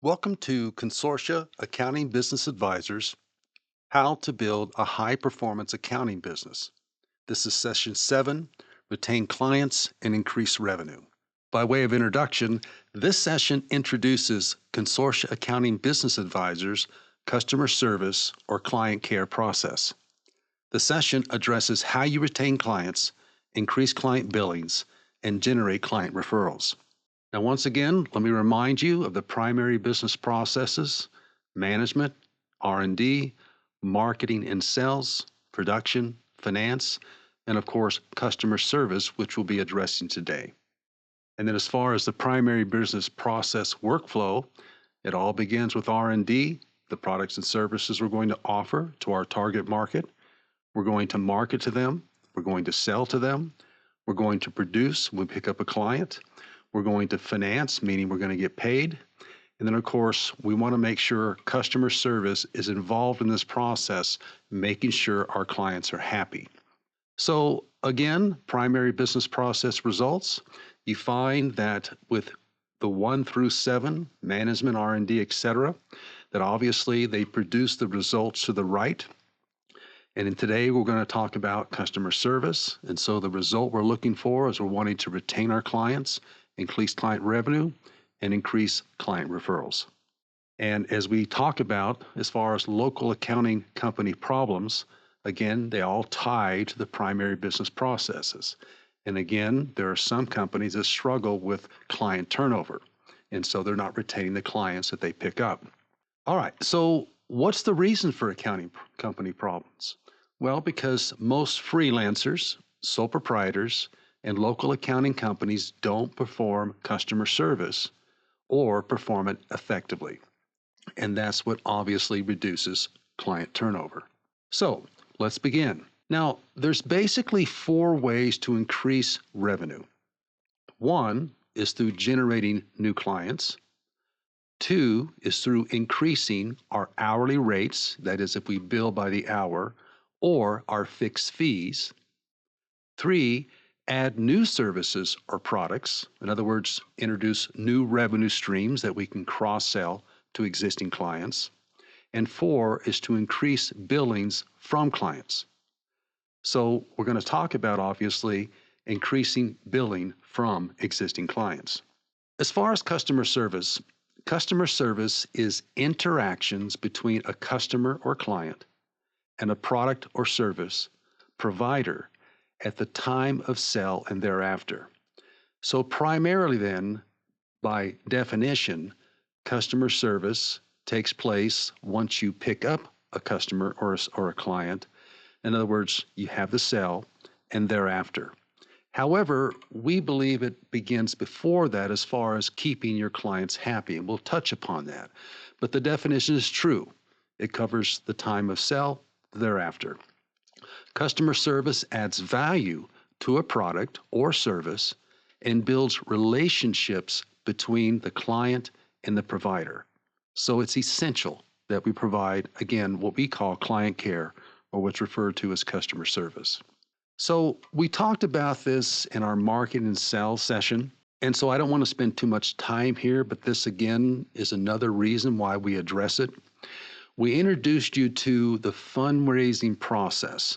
Welcome to Consortia Accounting Business Advisors, How to Build a High Performance Accounting Business. This is session 7, Retain Clients and Increase Revenue. By way of introduction, this session introduces Consortia Accounting Business Advisors customer service or client care process. The session addresses how you retain clients, increase client billings, and generate client referrals. Now, once again, let me remind you of the primary business processes: management, R&D, marketing and sales, production, finance, and of course, customer service, which we'll be addressing today. And then as far as the primary business process workflow, it all begins with R&D, the products and services we're going to offer to our target market. We're going to market to them. We're going to sell to them. We're going to produce when we pick up a client. We're going to finance, meaning we're going to get paid. And then, of course, we want to make sure customer service is involved in this process, making sure our clients are happy. So again, primary business process results, you find that with the 1 through 7, management, R&D, etc., that obviously they produce the results to the right. And in today, we're going to talk about customer service. And so the result we're looking for is we're wanting to retain our clients, increase client revenue, and increase client referrals. And as we talk about as far as local accounting company problems, again, they all tie to the primary business processes. And again, there are some companies that struggle with client turnover, and so they're not retaining the clients that they pick up. All right, so what's the reason for accounting company problems? Well, because most freelancers, sole proprietors, and local accounting companies don't perform customer service or perform it effectively. And that's what obviously reduces client turnover. So let's begin. Now, there's basically 4 ways to increase revenue. 1 is through generating new clients. 2 is through increasing our hourly rates, that is, if we bill by the hour, or our fixed fees. 3, add new services or products. In other words, introduce new revenue streams that we can cross-sell to existing clients. And 4 is to increase billings from clients. So we're going to talk about, obviously, increasing billing from existing clients. As far as customer service is interactions between a customer or client and a product or service provider at the time of sale and thereafter. So primarily then, by definition, customer service takes place once you pick up a customer or a client. In other words, you have the sale and thereafter. However, we believe it begins before that as far as keeping your clients happy, and we'll touch upon that. But the definition is true. It covers the time of sale thereafter. Customer service adds value to a product or service and builds relationships between the client and the provider. So it's essential that we provide, again, what we call client care, or what's referred to as customer service. So we talked about this in our marketing and sales session, and so I don't want to spend too much time here, but this again is another reason why we address it. We introduced you to the fundraising process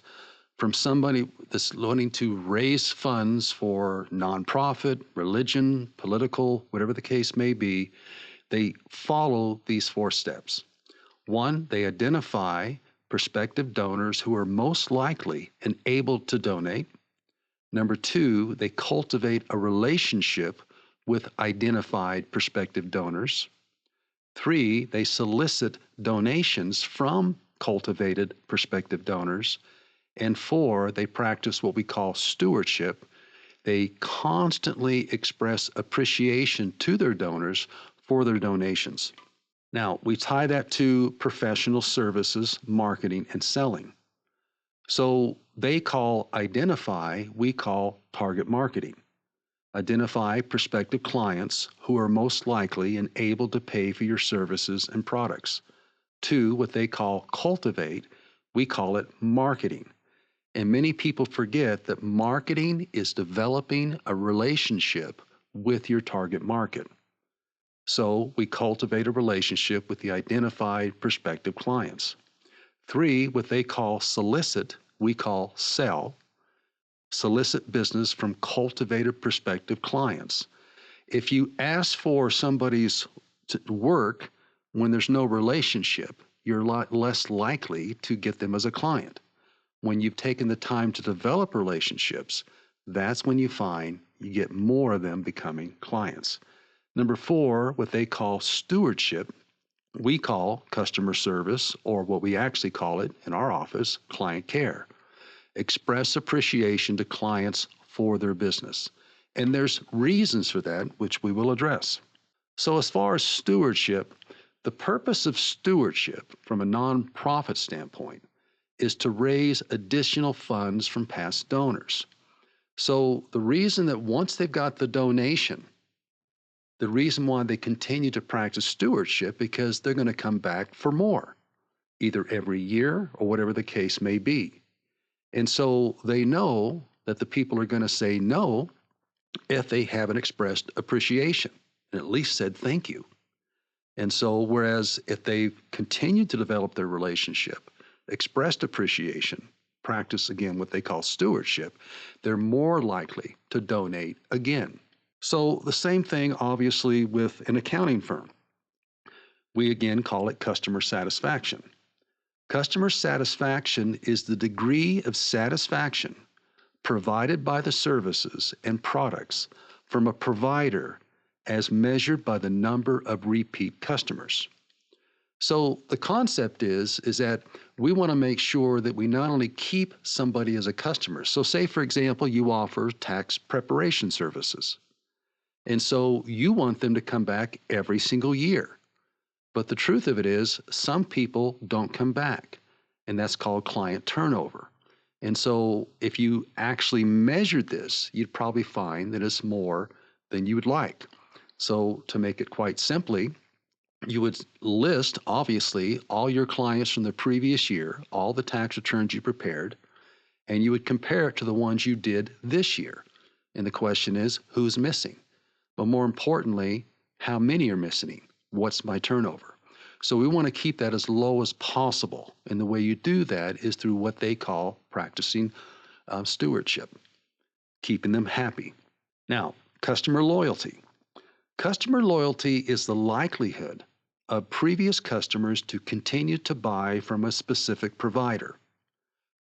from somebody that's wanting to raise funds for nonprofit, religion, political, whatever the case may be. They follow these 4 steps. 1, they identify prospective donors who are most likely and able to donate. Number 2, they cultivate a relationship with identified prospective donors. 3, they solicit donations from cultivated prospective donors. And 4, they practice what we call stewardship. They constantly express appreciation to their donors for their donations. Now, we tie that to professional services, marketing, and selling. So they call identify, we call target marketing. Identify prospective clients who are most likely and able to pay for your services and products. 2, what they call cultivate, we call it marketing. And many people forget that marketing is developing a relationship with your target market. So we cultivate a relationship with the identified prospective clients. Three, what they call solicit, we call sell. Solicit business from cultivated prospective clients. If you ask for somebody's work when there's no relationship, you're a lot less likely to get them as a client. When you've taken the time to develop relationships, that's when you find you get more of them becoming clients. Number four, what they call stewardship, we call customer service, or what we actually call it in our office, client care. Express appreciation to clients for their business. And there's reasons for that, which we will address. So, as far as stewardship, the purpose of stewardship from a nonprofit standpoint is to raise additional funds from past donors. So, the reason that once they've got the donation, the reason why they continue to practice stewardship because they're going to come back for more, either every year or whatever the case may be. And so they know that the people are going to say no if they haven't expressed appreciation and at least said thank you. And so, whereas if they continue to develop their relationship, expressed appreciation, practice again what they call stewardship, they're more likely to donate again. So, the same thing obviously with an accounting firm. We again call it customer satisfaction. Customer satisfaction is the degree of satisfaction provided by the services and products from a provider as measured by the number of repeat customers. So the concept is that we want to make sure that we not only keep somebody as a customer. So say, for example, you offer tax preparation services. And so you want them to come back every single year. But the truth of it is some people don't come back, and that's called client turnover. And so if you actually measured this, you'd probably find that it's more than you would like. So to make it quite simply, you would list, obviously, all your clients from the previous year, all the tax returns you prepared, and you would compare it to the ones you did this year. And the question is, who's missing? But more importantly, how many are missing? What's my turnover? So we want to keep that as low as possible. And the way you do that is through what they call practicing stewardship, keeping them happy. Now, customer loyalty. Customer loyalty is the likelihood of previous customers to continue to buy from a specific provider.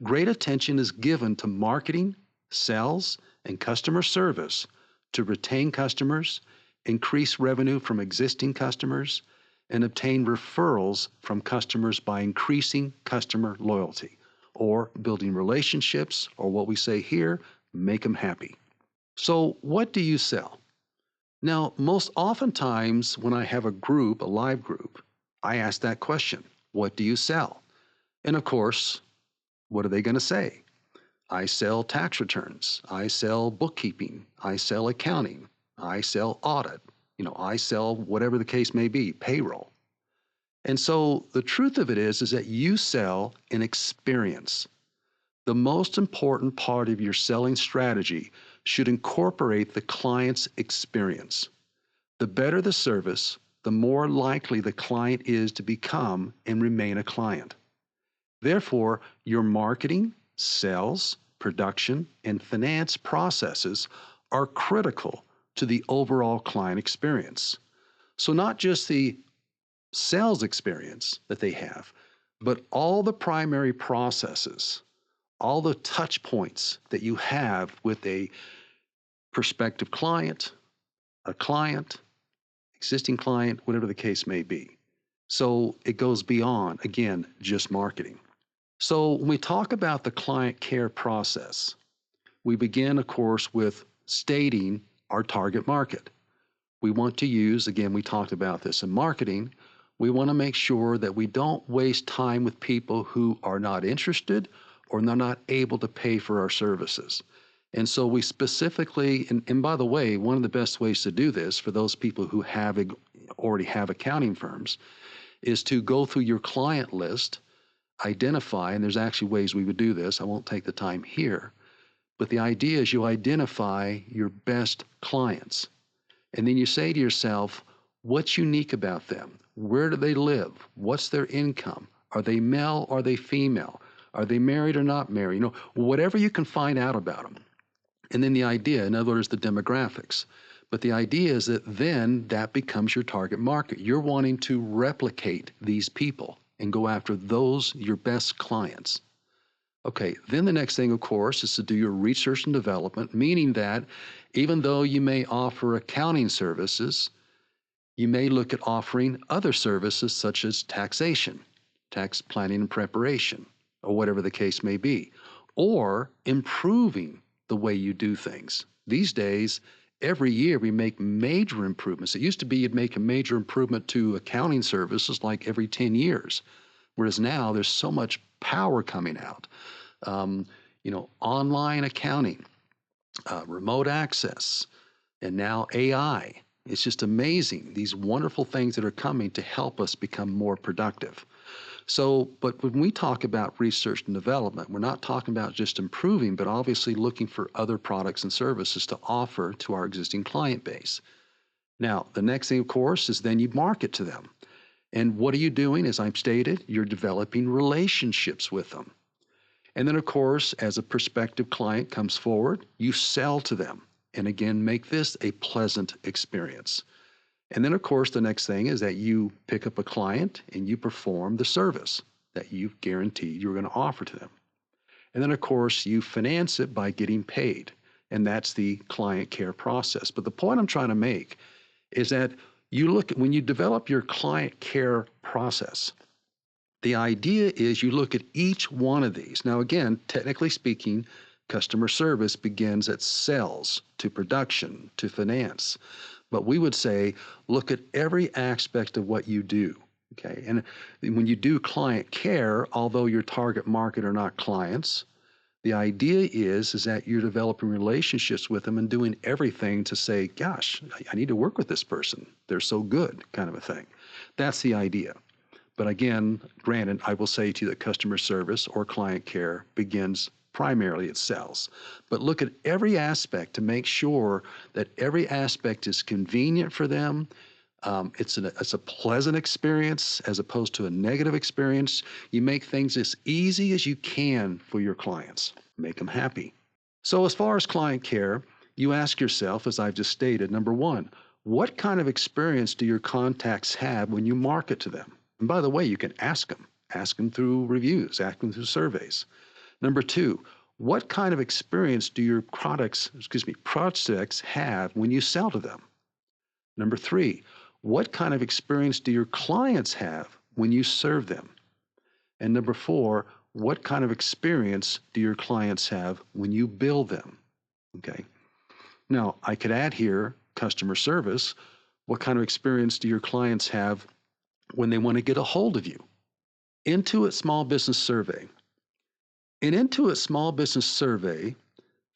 Great attention is given to marketing, sales, and customer service to retain customers, increase revenue from existing customers, and obtain referrals from customers by increasing customer loyalty or building relationships, or what we say here, make them happy. So, what do you sell? Now, most oftentimes when I have a group, a live group, I ask that question, what do you sell? And of course, what are they going to say? I sell tax returns. I sell bookkeeping. I sell accounting. I sell audit. I sell whatever the case may be, payroll. And so the truth of it is that you sell an experience. The most important part of your selling strategy should incorporate the client's experience. The better the service, the more likely the client is to become and remain a client. Therefore, your marketing, sales, production, and finance processes are critical to the overall client experience. So, not just the sales experience that they have, but all the primary processes, all the touch points that you have with a prospective client, a client, existing client, whatever the case may be. So it goes beyond, again, just marketing. So when we talk about the client care process, we begin, of course, with stating our target market. We want to use, again, we talked about this in marketing, we want to make sure that we don't waste time with people who are not interested or they're not able to pay for our services. And so we specifically, and by the way, one of the best ways to do this for those people who already have accounting firms is to go through your client list, identify, and there's actually ways we would do this. I won't take the time here. But the idea is you identify your best clients. And then you say to yourself, What's unique about them? Where do they live? What's their income? Are they male? Are they female? Are they married or not married? Whatever you can find out about them. And then the idea, in other words, the demographics. But the idea is that then that becomes your target market. You're wanting to replicate these people and go after those, your best clients. Okay, then the next thing, of course, is to do your research and development, meaning that even though you may offer accounting services, you may look at offering other services such as taxation, tax planning and preparation, or whatever the case may be, or improving the way you do things. These days, every year we make major improvements. It used to be you'd make a major improvement to accounting services like every 10 years, whereas now there's so much power coming out. Online accounting, remote access, and now AI. It's just amazing, these wonderful things that are coming to help us become more productive. So, but when we talk about research and development, we're not talking about just improving, but obviously looking for other products and services to offer to our existing client base. Now, the next thing, of course, is then you market to them. And what are you doing? As I've stated, you're developing relationships with them. And then, of course, as a prospective client comes forward, you sell to them. And again, make this a pleasant experience. And then, of course, the next thing is that you pick up a client and you perform the service that you've guaranteed you're going to offer to them. And then, of course, you finance it by getting paid. And that's the client care process. But the point I'm trying to make is that you look at when you develop your client care process, the idea is you look at each one of these. Now, again, technically speaking, customer service begins at sales to production to finance. But we would say, look at every aspect of what you do. Okay. And when you do client care, although your target market are not clients, the idea is that you're developing relationships with them and doing everything to say, gosh, I need to work with this person. They're so good, kind of a thing. That's the idea. But again, granted, I will say to you that customer service or client care begins primarily at sales. But look at every aspect to make sure that every aspect is convenient for them. It's a pleasant experience as opposed to a negative experience. You make things as easy as you can for your clients. Make them happy. So as far as client care, you ask yourself, as I've just stated, number one, what kind of experience do your contacts have when you market to them? And by the way, you can ask them. Ask them through reviews, ask them through surveys. Number two, what kind of experience do your prospects have when you sell to them? Number three, what kind of experience do your clients have when you serve them? And number four, what kind of experience do your clients have when you bill them? Okay. Now, I could add here customer service. What kind of experience do your clients have when they want to get a hold of you? Intuit Small Business Survey. In Intuit Small Business Survey,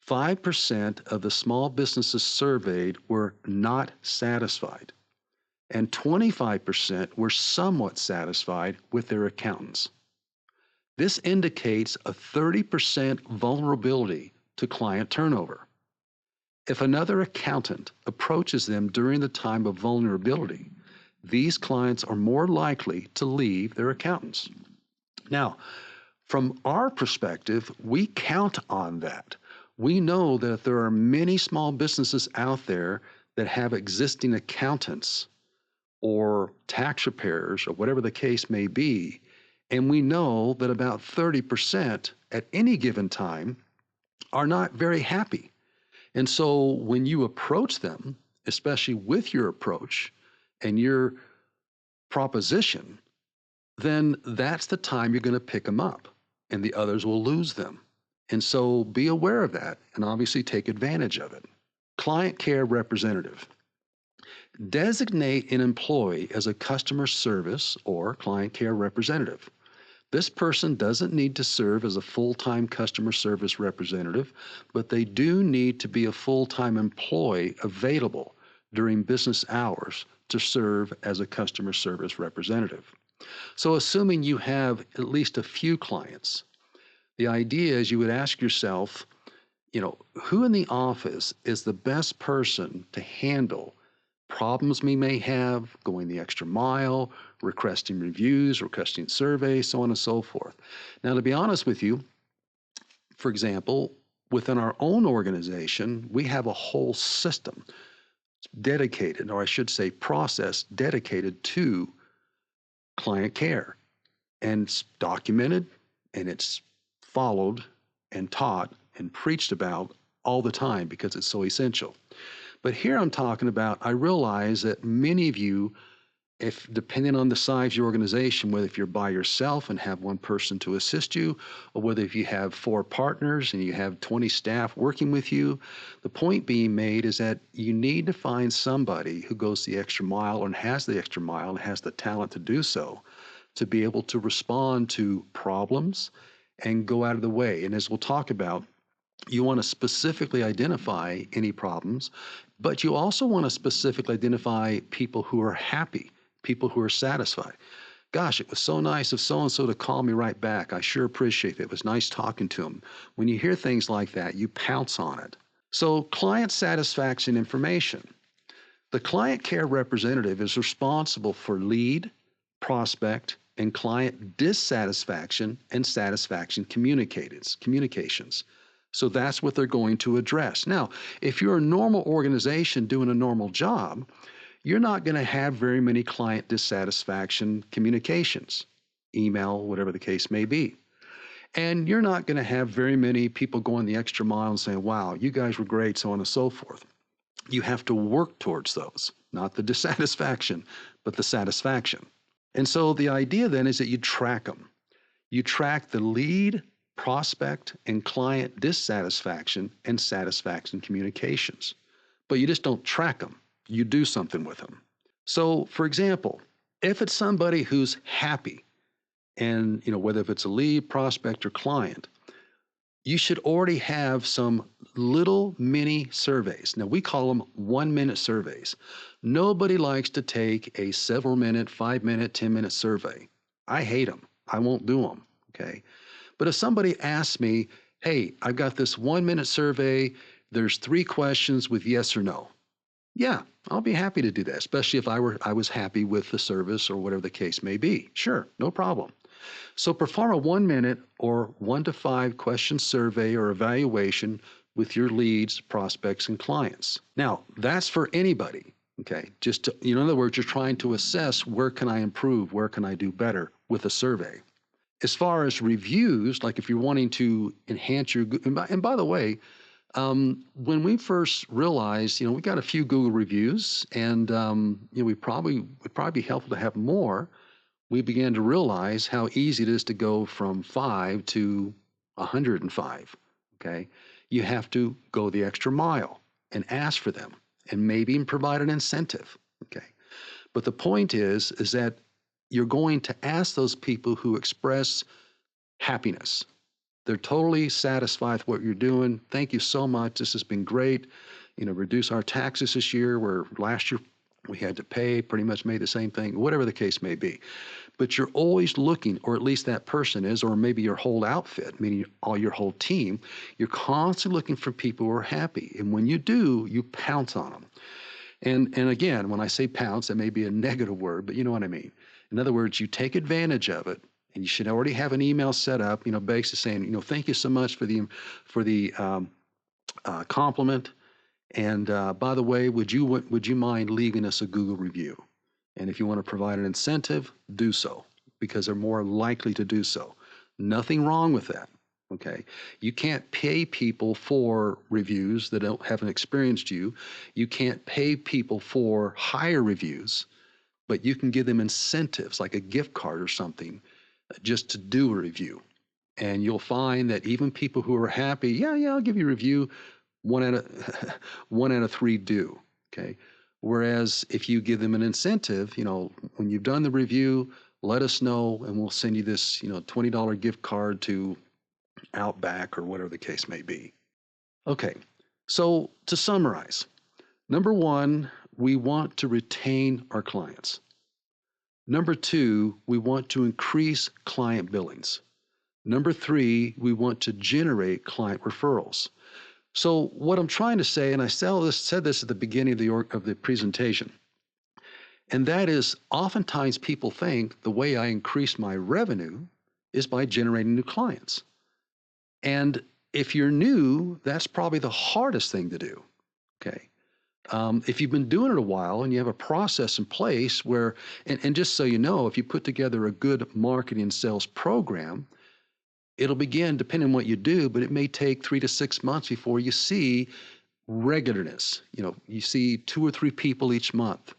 5% of the small businesses surveyed were not satisfied, and 25% were somewhat satisfied with their accountants. This indicates a 30% vulnerability to client turnover. If another accountant approaches them during the time of vulnerability, these clients are more likely to leave their accountants. Now, from our perspective, we count on that. We know that there are many small businesses out there that have existing accountants or tax preparers or whatever the case may be, and we know that about 30% at any given time are not very happy. And so when you approach them, especially with your approach and your proposition, then that's the time you're going to pick them up and the others will lose them. And so be aware of that and obviously take advantage of it. Client care representative. Designate an employee as a customer service or client care representative. This person doesn't need to serve as a full-time customer service representative, but they do need to be a full-time employee available during business hours to serve as a customer service representative. So assuming you have at least a few clients, the idea is you would ask yourself, who in the office is the best person to handle problems we may have, going the extra mile, requesting reviews, requesting surveys, so on and so forth. Now, to be honest with you, for example, within our own organization, we have a whole system dedicated, or I should say, process dedicated to client care. And it's documented and it's followed and taught and preached about all the time because it's so essential. But here I'm talking about, I realize that many of you, if depending on the size of your organization, whether if you're by yourself and have one person to assist you, or whether if you have 4 partners and you have 20 staff working with you, the point being made is that you need to find somebody who goes the extra mile and has the extra mile and has the talent to do so, to be able to respond to problems and go out of the way. And as we'll talk about, you want to specifically identify any problems, but you also want to specifically identify people who are happy, people who are satisfied. Gosh, it was so nice of so-and-so to call me right back. I sure appreciate it. It was nice talking to him. When you hear things like that, you pounce on it. So client satisfaction information. The client care representative is responsible for lead, prospect, and client dissatisfaction and satisfaction communications. So that's what they're going to address. Now, if you're a normal organization doing a normal job, you're not going to have very many client dissatisfaction communications, email, whatever the case may be. And you're not going to have very many people going the extra mile and saying, wow, you guys were great, so on and so forth. You have to work towards those, not the dissatisfaction, but the satisfaction. And so the idea then is that you track them. You track the lead, prospect, and client dissatisfaction and satisfaction communications. But you just don't track them. You do something with them. So, for example, if it's somebody who's happy, and whether if it's a lead, prospect, or client, you should already have some little mini surveys. Now, we call them 1-minute surveys. Nobody likes to take a several-minute, 5-minute, 10-minute survey. I hate them. I won't do them, okay? But if somebody asks me, hey, I've got this 1-minute survey, there's 3 questions with yes or no. Yeah, I'll be happy to do that, especially if I was happy with the service or whatever the case may be. Sure, no problem. So perform a 1-minute or 1 to 5 question survey or evaluation with your leads, prospects, and clients. Now, that's for anybody, okay? Just to, in other words, you're trying to assess where can I improve, where can I do better with a survey. As far as reviews, like if you're wanting to enhance your, and by the way, when we first realized, we got a few Google reviews, and we would probably be helpful to have more. We began to realize how easy it is to go from 5 to 105. Okay, you have to go the extra mile and ask for them, and maybe even provide an incentive. Okay, but the point is that you're going to ask those people who express happiness. They're totally satisfied with what you're doing. Thank you so much. This has been great. Reduce our taxes this year, where last year we had to pay, pretty much made the same thing, whatever the case may be. But you're always looking, or at least that person is, or maybe your whole outfit, meaning your whole team, you're constantly looking for people who are happy. And when you do, you pounce on them. And again, when I say pounce, that may be a negative word, but you know what I mean. In other words, you take advantage of it. And you should already have an email set up, basically saying, thank you so much for the compliment. And by the way, would you mind leaving us a Google review? And if you want to provide an incentive, do so, because they're more likely to do so. Nothing wrong with that. Okay, you can't pay people for reviews that haven't experienced you. You can't pay people for higher reviews, but you can give them incentives like a gift card or something, just to do a review. And you'll find that even people who are happy, yeah, I'll give you a review, 1 out of 3 do, okay? Whereas if you give them an incentive, when you've done the review, let us know and we'll send you this, $20 gift card to Outback or whatever the case may be. Okay, so to summarize, number 1, we want to retain our clients. Number 2, we want to increase client billings. Number 3, we want to generate client referrals. So what I'm trying to say, and said this at the beginning of the presentation, and that is oftentimes people think the way I increase my revenue is by generating new clients. And if you're new, that's probably the hardest thing to do. Okay. If you've been doing it a while and you have a process in place where, and just so you know, if you put together a good marketing and sales program, it'll begin depending on what you do, but it may take 3 to 6 months before you see regularness. You see 2 or 3 people each month.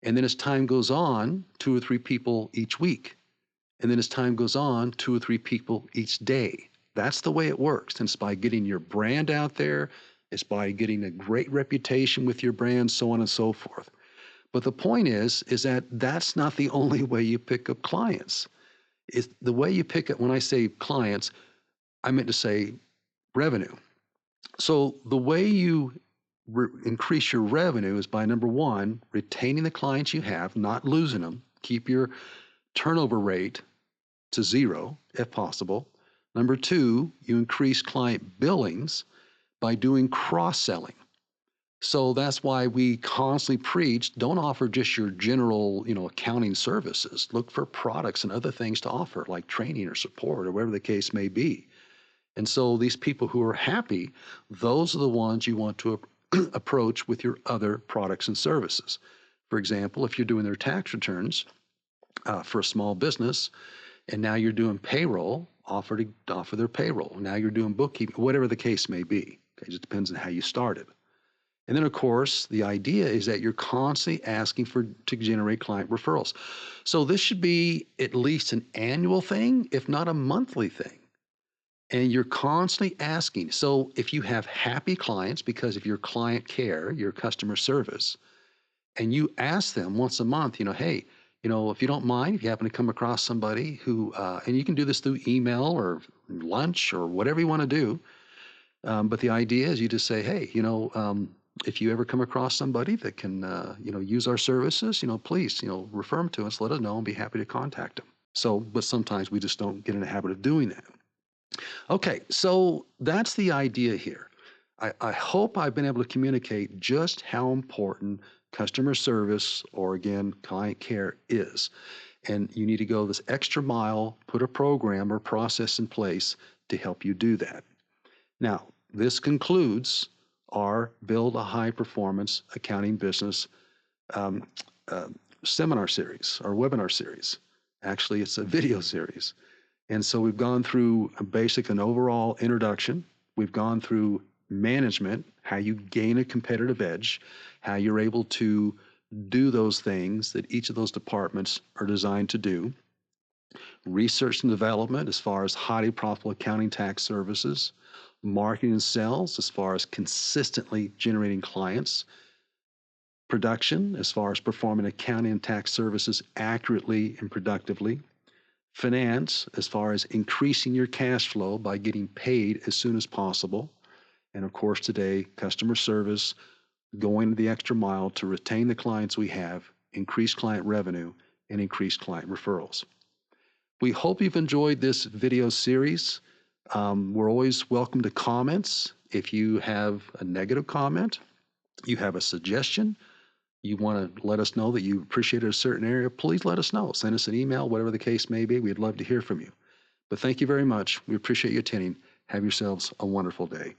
And then as time goes on, 2 or 3 people each week. And then as time goes on, 2 or 3 people each day. That's the way it works. And it's by getting your brand out there. It's by getting a great reputation with your brand, so on and so forth. But the point is that that's not the only way you pick up clients. It's the way you pick up, when I say clients, I meant to say revenue. So the way you increase your revenue is by, number one, retaining the clients you have, not losing them. Keep your turnover rate to 0 if possible. Number two, you increase client billings by doing cross-selling. So that's why we constantly preach, don't offer just your general, accounting services. Look for products and other things to offer, like training or support or whatever the case may be. And so these people who are happy, those are the ones you want to approach with your other products and services. For example, if you're doing their tax returns for a small business, and now you're doing payroll, offer their payroll. Now you're doing bookkeeping, whatever the case may be. Okay, it just depends on how you started. And then, of course, the idea is that you're constantly asking to generate client referrals. So this should be at least an annual thing, if not a monthly thing. And you're constantly asking. So if you have happy clients because of your client care, your customer service, and you ask them once a month, hey, if you don't mind, if you happen to come across somebody who, and you can do this through email or lunch or whatever you want to do. But the idea is you just say, hey, if you ever come across somebody that can, use our services, please, refer them to us, let us know, and be happy to contact them. So, but sometimes we just don't get in the habit of doing that. Okay, so that's the idea here. I hope I've been able to communicate just how important customer service, or again, client care is. And you need to go this extra mile, put a program or process in place to help you do that. Now, this concludes our Build a High Performance Accounting Business um, seminar series, our webinar series. Actually, it's a video series. And so we've gone through a basic and overall introduction. We've gone through management, how you gain a competitive edge, how you're able to do those things that each of those departments are designed to do. Research and development as far as highly profitable accounting tax services. Marketing and sales as far as consistently generating clients. Production as far as performing accounting and tax services accurately and productively. Finance as far as increasing your cash flow by getting paid as soon as possible. And of course today, customer service, going the extra mile to retain the clients we have, increase client revenue, and increase client referrals. We hope you've enjoyed this video series. We're always welcome to comments. If you have a negative comment, you have a suggestion, you want to let us know that you appreciated a certain area, please let us know. Send us an email, whatever the case may be. We'd love to hear from you. But thank you very much. We appreciate you attending. Have yourselves a wonderful day.